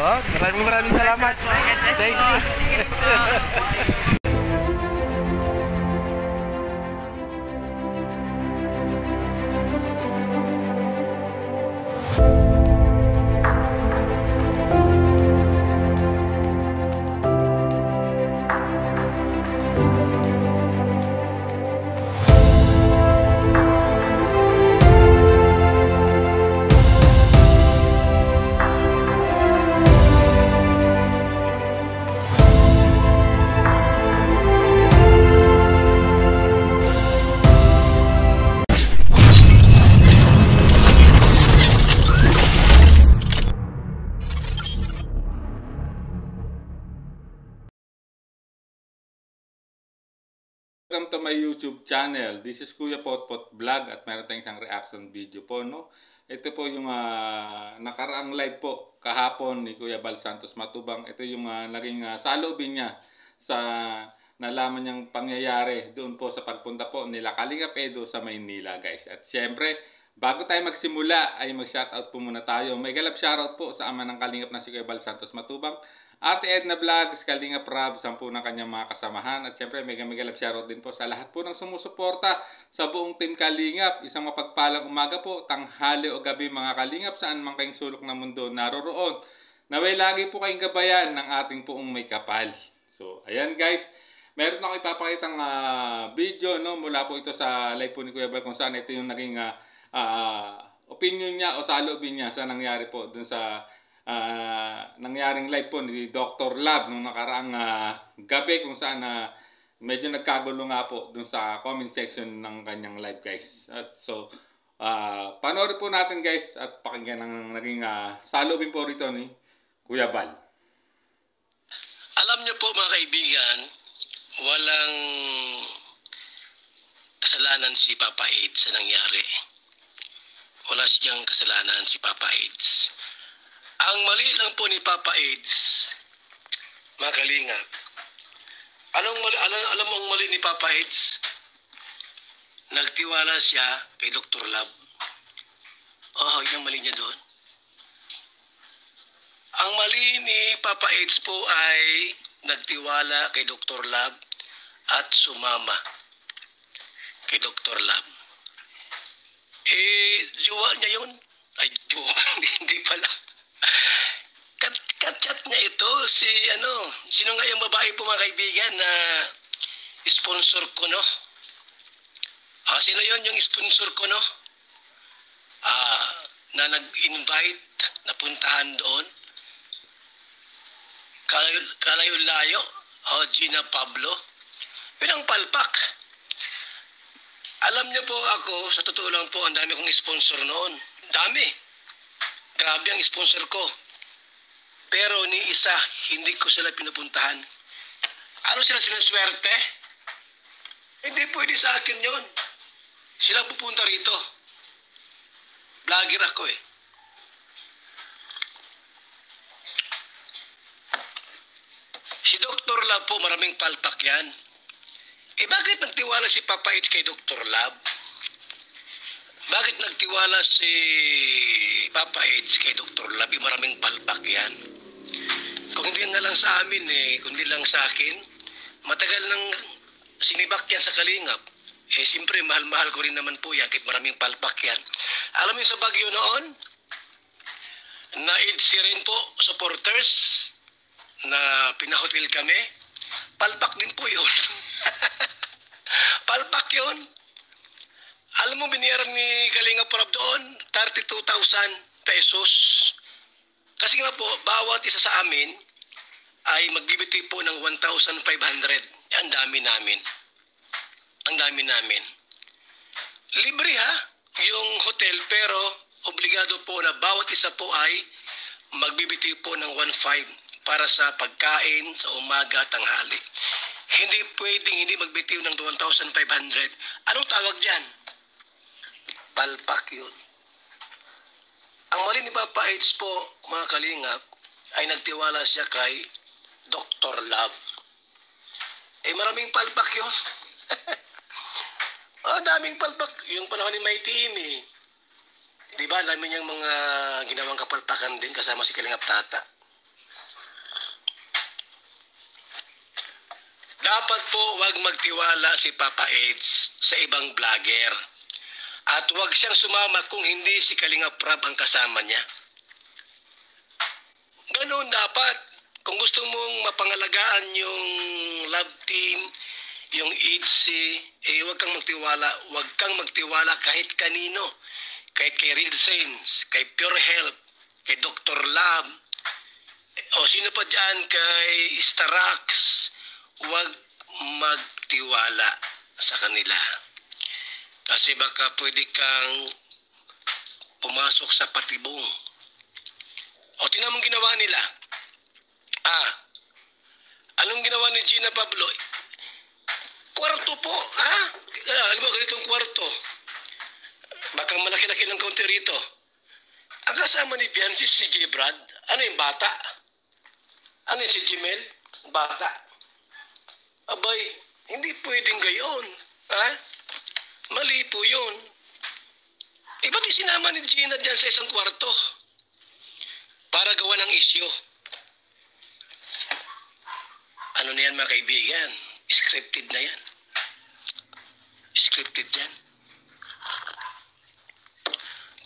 Yun, maraming salamat. Thank you. Welcome to my YouTube channel. This is Kuya Potpot Vlog at meron tayong isang reaction video po, no? Ito po yung nakaraang live po kahapon ni Kuya Bal Santos Matubang. Ito yung naging salubin niya sa nalaman niyang pangyayari doon po sa pagpunta po nila Kalingap Edo sa Maynila, guys. At siyempre, bago tayo magsimula ay mag-shoutout po muna tayo. May galap shoutout po sa ama ng Kalingap na si Kuya Bal Santos Matubang, Ate Edna Vlogs, Kalingap Rab, 10 ng kanyang mga kasamahan. At syempre, mega love shoutout din po sa lahat po ng sumusuporta sa buong Team Kalingap. Isang mapagpalang umaga po, tanghali o gabi mga Kalingap, saan man kayong sulok ng mundo naroroon. Naway lagi po kayong gabayan ng ating poong may kapal. So, ayan guys, meron ako ipapakitang video, no? Mula po ito sa live po ni Kuya Bal kung saan ito yung naging opinion niya o salubin niya sa nangyari po dun sa nangyaring live po ni Dr. Lab nung nakaraang gabi kung saan medyo nagkagulo nga po dun sa comment section ng kanyang live, guys. At so panoorin po natin, guys, at pakinggan ang naging salubin po rito ni Kuya Bal. Alam niyo po mga kaibigan, walang kasalanan si Papa AIDS sa nangyari. Wala siyang kasalanan si Papa AIDS. Ang mali lang po ni Papa AIDS, mga Kalingap. Alam mo ang mali ni Papa AIDS? Nagtiwala siya kay Dr. Lab. Yun ang mali niya doon. Ang mali ni Papa AIDS po ay nagtiwala kay Dr. Lab at sumama kay Dr. Lab. Jowa niya yun? Ay, jowa, hindi pala. Kat-chat niya ito si sino nga yung babae po mga kaibigan na sponsor ko, no? Sino yon yung sponsor ko, no? Na nag-invite na puntahan doon. Kalayo-layo, Gina Pablo. Yun ang palpak. Alam niyo po ako, sa totoo lang po, ang dami kong sponsor noon. Dami. Grabe ang sponsor ko. Pero ni isa, hindi ko sila pinupuntahan. Ano sila sinaswerte? Hindi pwede sa akin yon. Sila pupunta rito. Vlogger ako eh. Si Dr. Lab po, maraming palpak yan. Bakit nagtiwala si Papa H kay Dr. Lab? Bakit nagtiwala si Papa H kay Dr. Lab? Maraming palpak yan. Kung hindi nga lang sa amin kundi lang sa akin, matagal nang sinibak yan sa Kalingap. Siyempre, mahal-mahal ko rin naman po yan, kahit maraming palpak yan. Alam mo sa Baguio noon, na EDSI rin po, supporters, na pinahotel kami, palpak din po yun. Palpak yun. Alam mo, biniyaran ni Kalingap Rab doon, 32,000 pesos. Kasi nga po, bawat isa sa amin ay magbibigay po ng 1,500. Ang dami namin. Ang dami namin. Libre ha, yung hotel, pero obligado po na bawat isa po ay magbibigay po ng 1,500 para sa pagkain sa umaga, tanghali. Hindi pwedeng hindi magbitiw ng 1,500. Anong tawag dyan? Palpak yun. Ang mali ni Papa H po, mga Kalingap, ay nagtiwala siya kay Dr. Lab. Maraming palpak yun. Daming palpak. Yung panahon ni Mighty Imi. Diba, dami niyang mga ginawang kapalpakan din kasama si Kalingap Tata. dapat po wag magtiwala si Papa Eds sa ibang vlogger. At wag siyang sumama kung hindi si Kalinga Prab ang kasama niya. Ganoon dapat. Kung gusto mong mapangalagaan yung love team, yung EDC, huwag kang magtiwala. Huwag kang magtiwala kahit kanino. Kahit kay Real Saints, kay Pure Health, kay Dr. Lab, o sino pa dyan, kay Starax. Huwag magtiwala sa kanila. Kasi baka pwede kang pumasok sa patibong. O tingnan mong ginawa nila. Anong ginawa ni Gina Pablo? Kwarto po, alam mo, ganitong kwarto. Baka malaki-laki ng kaunti rito. Ang kasama ni Biancis, si J. Brad, ano yung bata? Ano yung si Jimel? Bata. Abay, hindi pwedeng gayon. Mali po yun. Ba't isinama ni Gina dyan sa isang kwarto? Para gawa ng isyo. Ano na yan mga kaibigan? Scripted na yan. Scripted yan.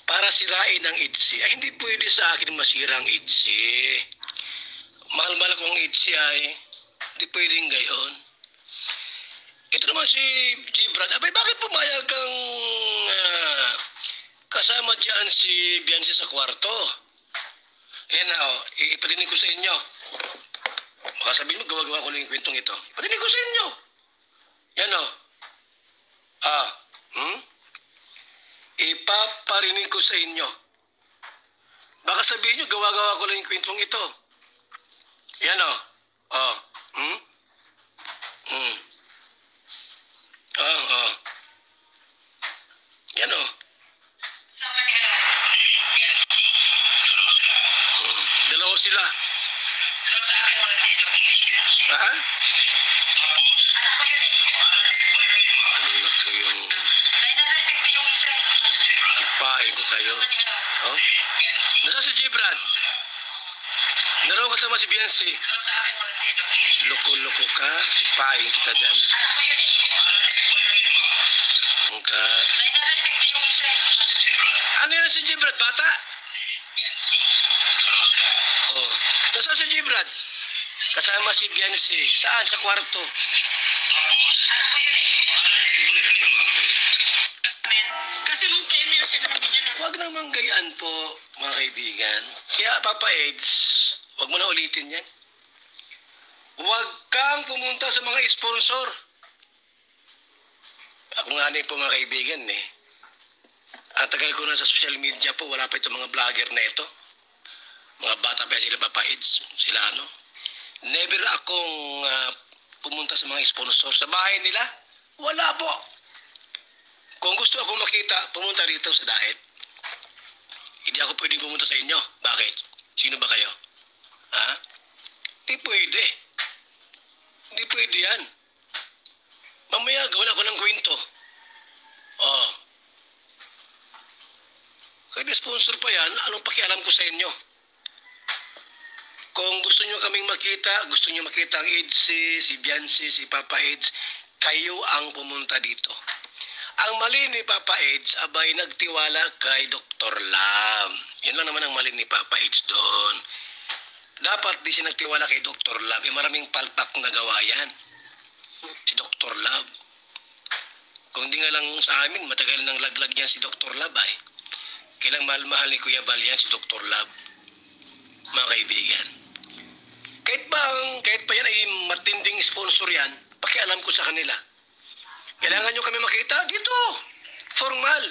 Para sirain ang EDC. Ay, hindi pwede sa akin masira ang EDC. Mahal-mahal akong EDC ay. Hindi pwedeng gayon. Ito naman si Gibran. Abay, bakit pumayag kang kasama dyan si Bianci sa kwarto? Yan na, ipatinig ko sa inyo. Baka sabihin mo, gawa-gawa ko lang yung kwentong ito. Ipatinig ko sa inyo. Yan o. Ipaparinig ko sa inyo. Baka sabihin nyo, gawa-gawa ko lang yung kwentong ito. Yan o. Yan o. Dalawa sila. Ano na kayong ipain ko kayo? Nasa si Gibran? Naroon kasama si Bianci. Loko-loko ka? Ipain kita dyan. Ano yan si Gibran? Bata? Nasa si Gibran? Kasama si Bianci. Saan? Sa kwarto. Kasi nung time nila sila nabigyan ng... Huwag namang gayaan po, mga kaibigan. Kaya, Papa Eds, huwag mo na ulitin yan. Huwag kang pumunta sa mga sponsor. Ako nga po, mga kaibigan, Ang tagal ko na sa social media po, wala pa itong mga vlogger na ito. Mga bata pa sila, Papa Eds. Sila Never akong pumunta sa mga sponsor. Sa bahay nila, wala po. Kung gusto akong makita, pumunta rito sa Daet. Hindi ako pwedeng pumunta sa inyo. Bakit? Sino ba kayo? Hindi pwede. Hindi pwede yan. Mamaya, gawin ako ng kwento. Kaya sponsor pa yan, anong pakialam ko sa inyo? Kung gusto nyo kaming makita, gusto nyo makita ang EDC, si Bianci, si Papa Eds, kayo ang pumunta dito. Ang mali ni Papa Eds, abay nagtiwala kay Dr. Lab. Yun lang naman ang mali ni Papa Eds doon. Dapat di siya nagtiwala kay Dr. Lab. Maraming palpak na gawa yan. Si Dr. Lab. Kung di nga lang sa amin, matagal nang laglag yan si Dr. Lab ay. Kailang mahal-mahal ni Kuya Bal yan si Dr. Lab. Mga kaibigan. Kahit pa yan ay matinding sponsor yan, pakialam ko sa kanila. Kailangan nyo kami makita dito. Formal.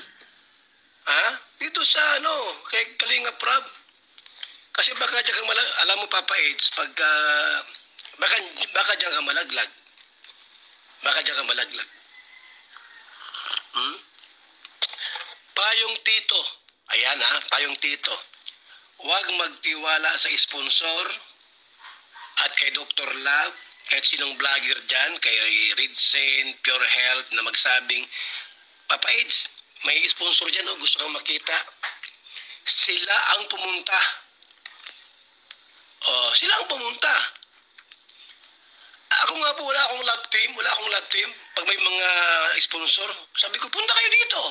Dito sa kay Kalinga Prab. Kasi baka dyan kang alam mo Papa Eds, baka dyan kang malaglag. Baka dyan kang malaglag. Payong Tito. Ayan Payong Tito. Huwag magtiwala sa sponsor at kay Dr. Lab, kahit sinong vlogger dyan, kay Ridsen, Pure Health na magsabing, Papa Eds, may sponsor dyan gusto kang makita. Sila ang pumunta. Sila ang pumunta. Ako nga po, wala akong love team. Wala akong love team. Pag may mga sponsor, sabi ko, punta kayo dito.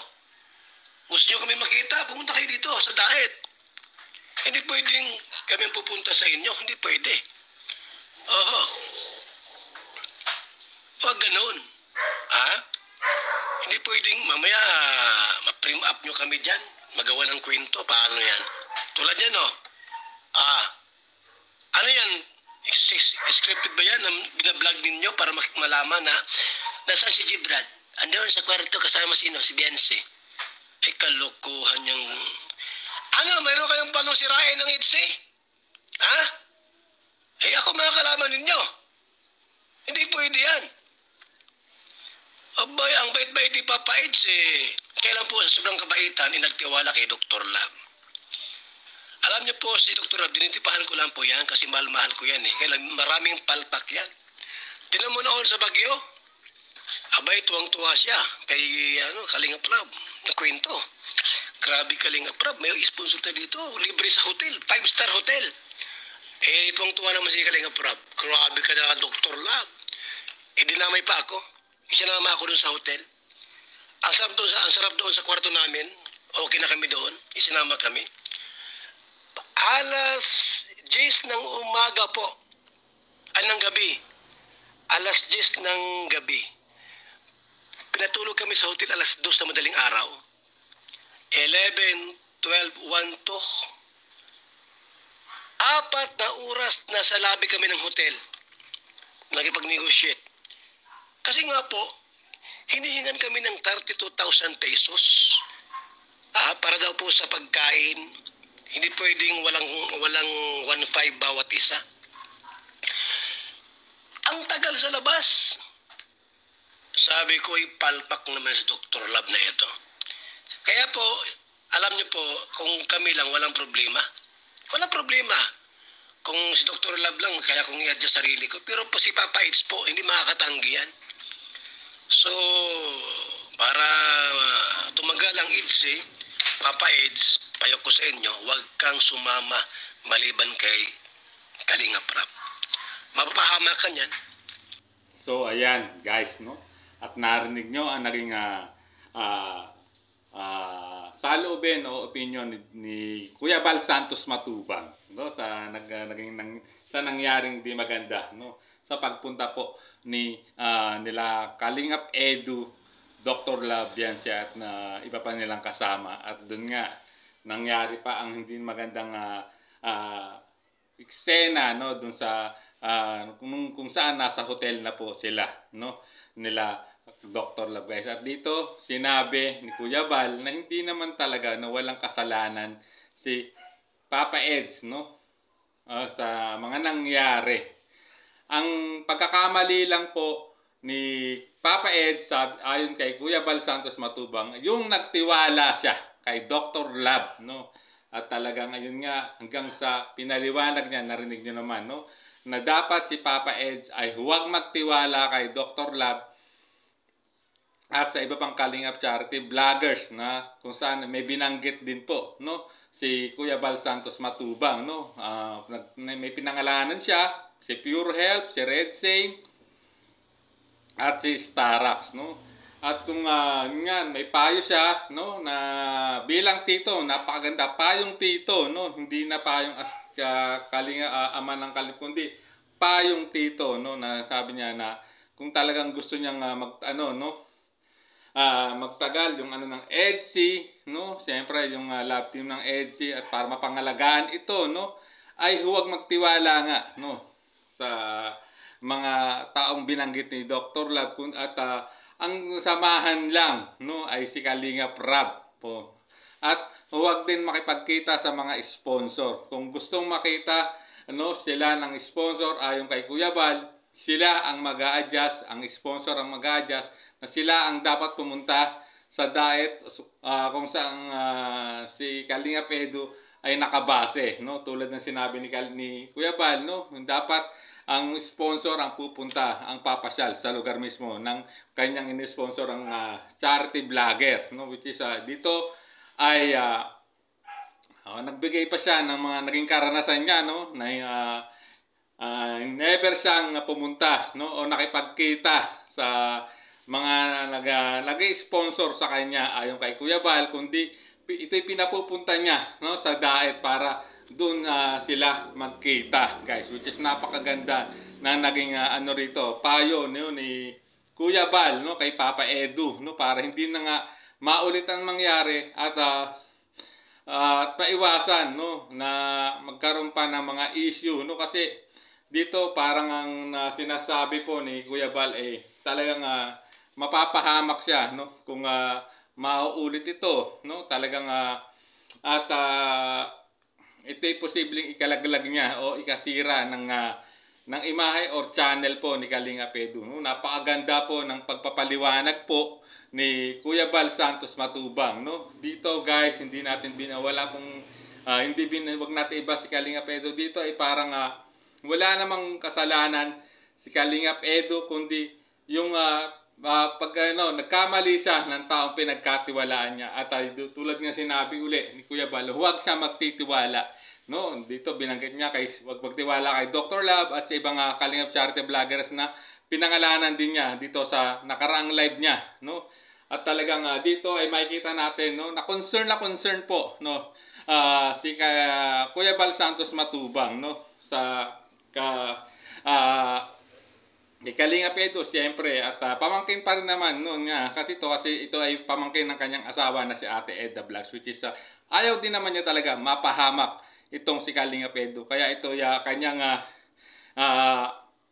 Gusto nyo kami makita, pumunta kayo dito sa diet. Hindi pwedeng kami pupunta sa inyo. Hindi pwede. Oo. Huwag ganun. Ha? Hindi pwedeng mamaya ma-prim up nyo kami dyan. Magawa ng kwento. Paano yan? Tulad yan, no? Ano yan? Scripted ba yan? Binablog ninyo para malaman na nasaan si Gibrad? Andun sa kwarto kasama sino? Si Bianse. Ay, kalokohan niyang... Ano, mayroon kayong planong sirain ng ITSE? Ha? Ay, ako mga kalaman ninyo. Hindi pwede yan. Abay, ang bait-bait ni Papa Eds, kailan po sa sobrang kabaitan, nagtiwala kay Dr. Lab. Alam niyo po, si Dr. Lab, dinitipahan ko lang po yan kasi mahal-mahal ko yan eh. Kailan maraming palpak yan. Tinan mo noon sa Baguio. Abay, tuwang-tuwa siya kay Kalinga Prab. Nagkwento. Grabe Kalinga Prab, may sponsor tayo dito. Libre sa hotel, 5-star hotel. Tuwang-tuwa naman si Kalinga Prab. Grabe ka na, Dr. Lab. Dinamay pa ako. Isinama ako doon sa hotel. Ang sarap doon sa kwarto namin. Okay na kami doon. Isinama kami. Alas 10 ng umaga po. Ng gabi. Alas 10 ng gabi. Pinatulog kami sa hotel alas 2 na madaling araw. 11, 12, 1 to. 4 na oras na sa lobby kami ng hotel. Nakipag-negotiate. Kasi nga po, hinihingan kami ng 32,000 pesos. Para daw po sa pagkain. Hindi pwedeng walang 1.5 bawat isa. Ang tagal sa labas. Sabi ko, palpak naman si Dr. Lab na ito. Kaya po, alam niyo po, kung kami lang, walang problema. Walang problema. Kung si Dr. Lab lang, kaya kong i-adjust sarili ko. Pero po si Papa Eds po, hindi makakatanggi yan. So, para tumagal ang ITSE, Papa Eds, payo ko sa inyo, huwag kang sumama maliban kay Kalinga Prab. Mapapahamak ka niyan. So, ayan, guys, no? At narinig nyo ang naging saloobin o opinion ni Kuya Bal Santos Matubang, no? Sa nangyaring di maganda, no? Sa pagpunta po ni nila Kalingap Edu, Dr. Lab yan siya at iba pa nilang kasama. At doon nga nangyari pa ang hindi magandang eksena, no? Doon sa kung saan nasa hotel na po sila, no? Nila Dr. Lab, guys. At dito sinabi ni Kuya Bal na hindi naman talaga na walang kasalanan si Papa Eds, no? Sa mga nangyari. Ang pagkakamali lang po ni Papa Eds, ayon kay Kuya Bal Santos Matubang, yung nagtiwala siya kay Dr. Lab, no? At talagang ayun nga, hanggang sa pinaliwanag niya, narinig niyo naman, no? Na dapat si Papa Eds ay huwag magtiwala kay Dr. Lab at sa iba pang Kalingap charity vloggers na kung saan may binanggit din po, no? Si Kuya Bal Santos Matubang, no? May pinangalanan siya, si Pure Health, si Red Saint, at si Starax, no? At kung nga may payo siya, no, na bilang tito, napakaganda payong tito, no? Hindi na payong ama ng Kalingap, kundi payong tito, no, na sabi niya na kung talagang gusto niyang magtagal yung ng EDSI, no? Siyempre yung lab team ng EDSI at para mapangalagaan ito, no, ay huwag magtiwala nga, no, sa mga taong binanggit ni Dr. Lab at ang samahan lang, no, ay si Kalinga Prab po. At huwag din makipagkita sa mga sponsor. Kung gustong makita, no, sila ng sponsor ayon kay Kuya Bal, sila ang mag-a-adjust, ang sponsor ang mag-a-adjust, na sila ang dapat pumunta sa diet kung saan si Kalinga Edu ay nakabase, no? Tulad ng sinabi ni Kuya Bal, no? Dapat ang sponsor ang pupunta, ang papasyal sa lugar mismo ng kanyang in-sponsor ang charity vlogger, no? Which is dito ay nagbigay pa siya ng mga naging karanasan niya, no? Na never siyang pumunta, no, o nakipagkita sa mga nag-sponsor sa kanya ayon kay Kuya Bal, kundi ito'y pinapupunta niya, no, sa diet para doon sila magkita, guys, which is napakaganda na naging ano rito, payo ni Kuya Bal, no, kay Papa Edu, no, para hindi na nga maulit ang mangyari at maiwasan, no, na magkaroon pa ng mga issue, no, kasi dito parang ang sinasabi po ni Kuya Bal talagang mapapahamak siya, no, kung mauulit ito, no, talagang at ito'y posibleng ikalaglag niya o ikasira ng imahe or channel po ni Kalinga Edu, no. Napakaganda po ng pagpapaliwanag po ni Kuya Bal Santos Matubang, no. Dito, guys, hindi natin binawala kung wag natin iba si Kalinga Edu dito ay parang wala namang kasalanan si Kalinga Edu, kundi yung pag nagkamali siya ng taong pinagkatiwalaan niya at tulad nga sinabi uli ni Kuya Bal, huwag siya magtitiwala, no. Dito binanggit niya huwag magtiwala kay Dr. Love at sa ibang Kalingap charity vloggers na pinangalanan din niya dito sa nakaraang live niya, no. At talagang dito ay makikita natin, no, na concern po, no, si Kuya Bal Santos Matubang, no, sa Kalinga Edu, siyempre, at pamangkin pa rin naman noon nga, kasi ito ay pamangkin ng kanyang asawa na si Ate Edda Vlogs, which is ayaw din naman niya talaga mapahamak itong si Kalinga Edu. Kaya ito kanyang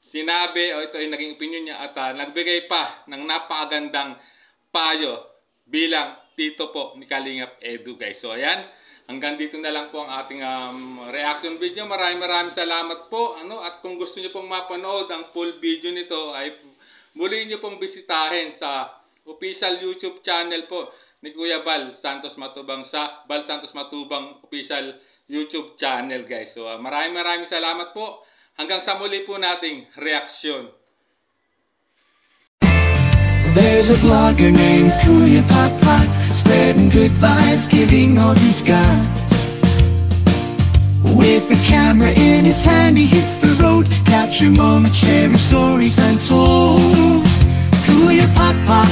sinabi, o ito ay naging opinion niya at nagbigay pa ng napakagandang payo bilang tito po ni Kalinga Edu, guys. So ayan, hanggang dito na lang po ang ating reaction video. Maraming salamat po, at kung gusto niyo pong mapanood ang full video nito ay muli niyo pong bisitahin sa official YouTube channel po ni Kuya Bal Santos Matubang, sa Bal Santos Matubang official YouTube channel, guys. So maraming salamat po. Hanggang sa muli po nating reaksyon. There's a vlogger named Kuya Pot, spreading good vibes, giving all he's got. With the camera in his hand, he hits the road, capture moments, sharing stories untold. Kuya Pot.